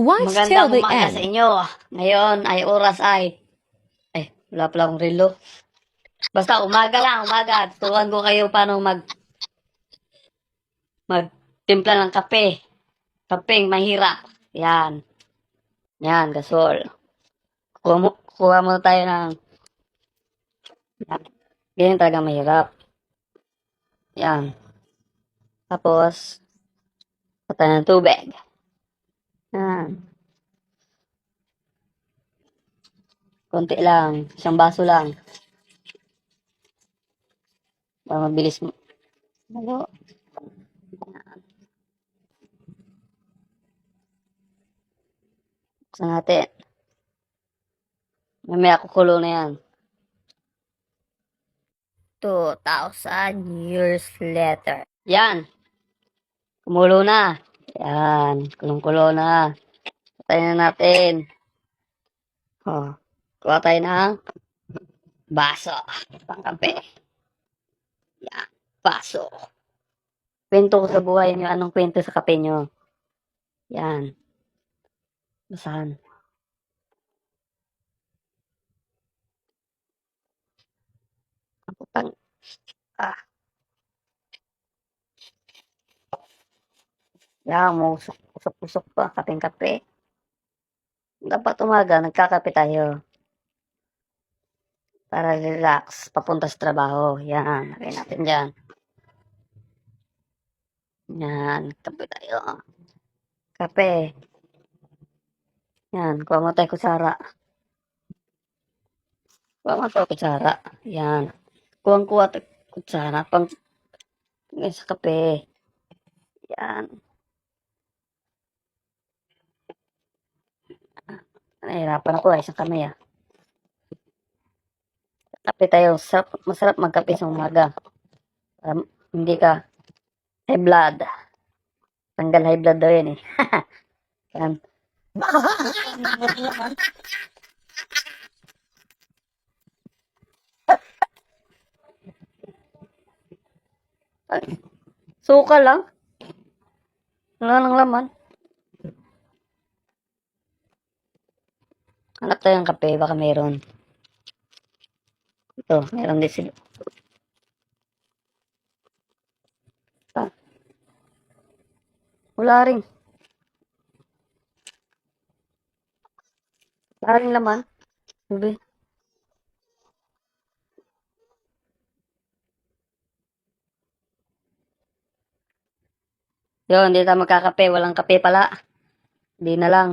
Watch till Magandang the umaga sa end. inyo. Ngayon ay oras wala pala akong relo. Basta umaga lang, umaga. Turuan ko kayo paano magtimpla ng kape. Kapeng mahirap. Yan. Yan, gasol. Kuha mo tayo ng, ganyan talaga mahirap. Yan. Tapos, patay ng tubig. Yan. Konti lang. Isang baso lang. Para mabilis mo. Malo. Buksan natin. Mamaya kukulo na yan. 2,000 years later. Yan. Kumulo na. Yan. Kulong-kulo na. Patayin na natin. Oh. Kuha tayo ng baso. Pangkape. Yan. Baso. Kwento ko sa buhay nyo. Anong kwento sa kape nyo? Yan. Basahan. Ang putang. Ah. Yan. Usok-usok pa. Kapeng-kape. Dapat umaga. Nagkakape tayo. Para relax. Papunta sa trabaho. Yan. Lagay natin dyan. Yan. Kape tayo. Kape. Yan. Kuha mo tayo kutsara. Kuha mo tayo kutsara. Yan. Kuha tayo kutsara. Pang sa kape. Yan. Nahihirapan ako isang kamay Kape tayo. Masarap magkape sa umaga. Hindi ka high blood. Tanggal high blood daw yan eh. Yan. Suka lang. Wala nang laman. Hanap tayo ng kape. Baka meron. Ito. Meron din sila. Wala rin. Wala rin laman. Sabi. Yun, hindi tayo magkakape. Walang kape pala. Hindi na lang.